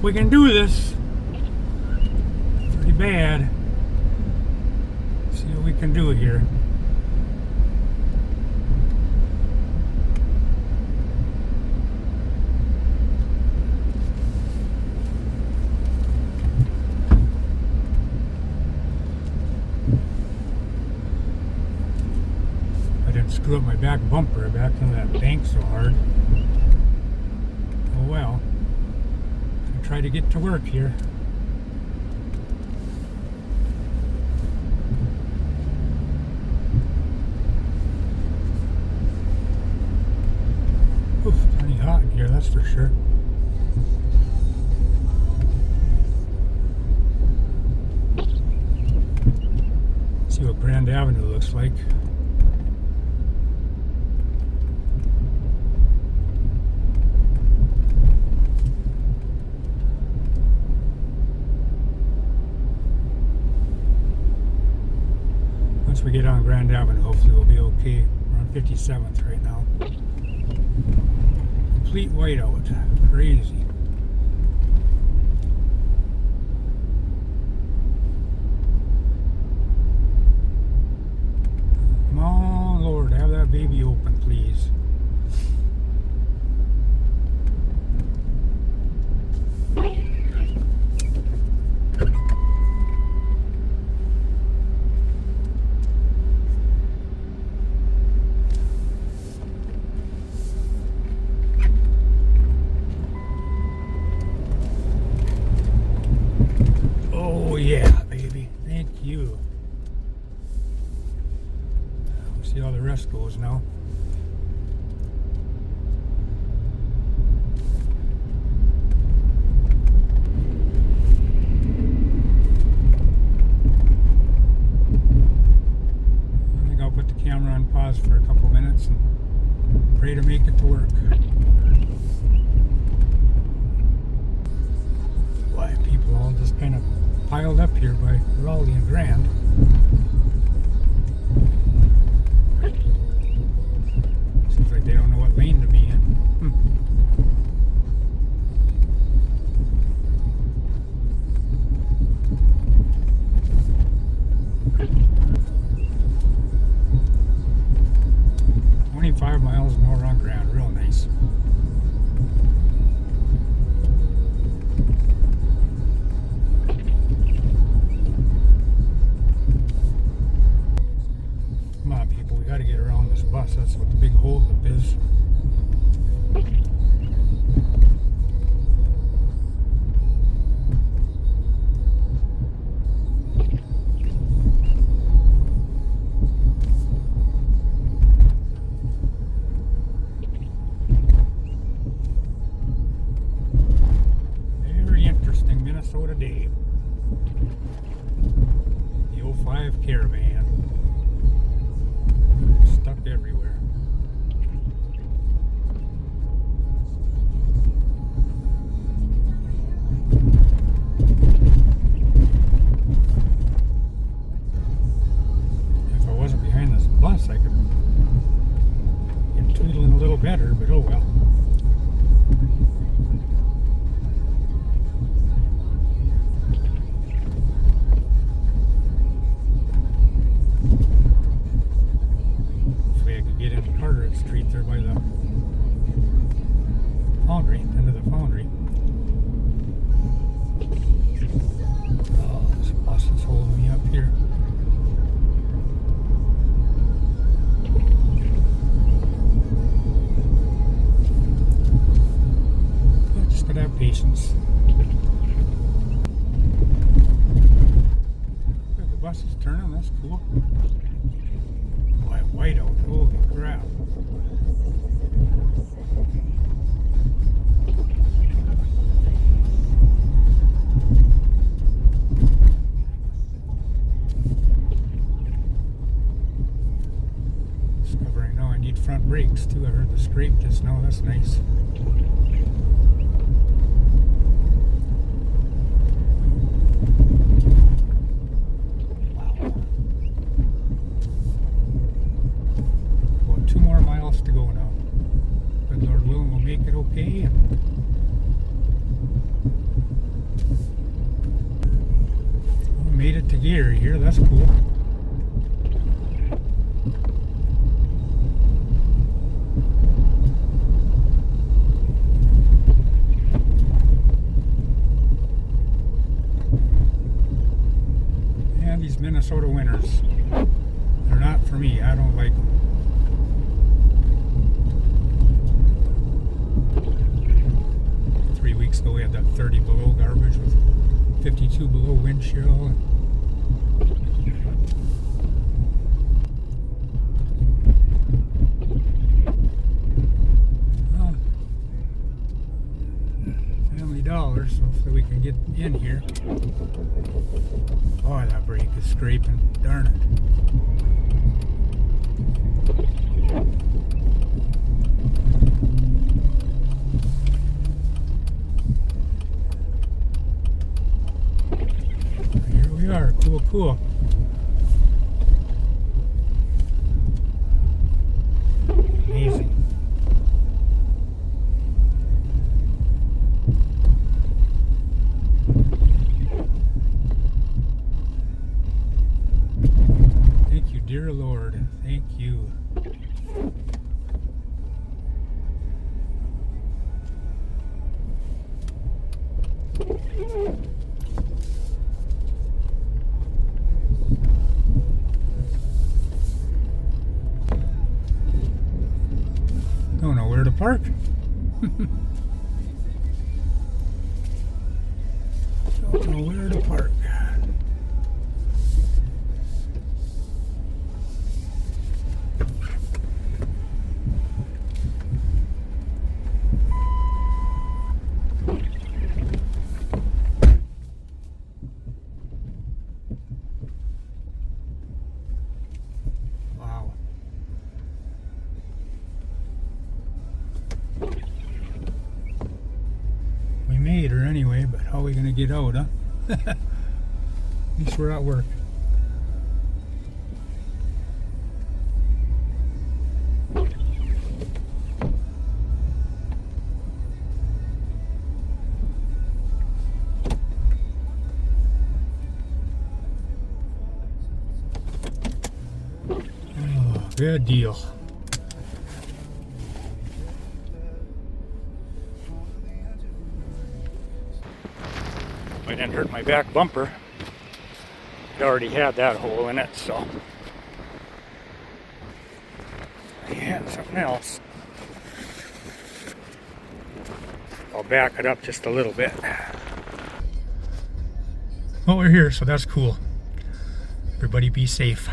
we can do this. Pretty bad. See what we can do here. I didn't screw up my back bumper. I backed into that bank so hard. Oh well. I'll try to get to work here. Oof, plenty hot in here, that's for sure. See what Grand Avenue looks like. Once we get on Grand Avenue, hopefully we'll be okay. We're on 57th right now. Complete whiteout. Crazy. Come on, Lord, have that baby open, please. Oh yeah, baby. Thank you. We'll see how the rest goes now. I think I'll put the camera on pause for a couple minutes and pray to make it to work. Why people all just kind of piled up here by Raleigh and Grand. Seems like they don't know what lane to be in. 25 miles an hour on Grand, real nice. Come on, people, we gotta get around this bus. That's what the big holdup is. Very interesting Minnesota day. The 05 Caravan. Stuck everywhere. If I wasn't behind this bus, I could get tootling a little better, but oh well. Street there by the foundry, into the foundry. Oh, this bus is holding me up here. I just gotta have patience. The bus is turning, that's cool. Boy, whiteout, holy crap. Discovering now I need front brakes too. I heard the scrape just now, that's nice. To go now. But Lord willing, we'll make it okay. to Gary here. That's cool. And these Minnesota winters, they're not for me. I don't like them. Weeks ago we had that 30 below garbage with 52 below wind chill. Family Dollar, so hopefully we can get in here. Oh, that brake is scraping. Darn it. Cool. Amazing. Thank you, dear Lord. Thank you. Don't know where to park. Don't know where to park. Made her anyway, but how are we gonna get out, huh? At least we're at work. Oh, good deal. I didn't hurt my back bumper. It already had that hole in it, so. Yeah, something else. I'll back it up just a little bit. Well, we're here, so that's cool. Everybody be safe.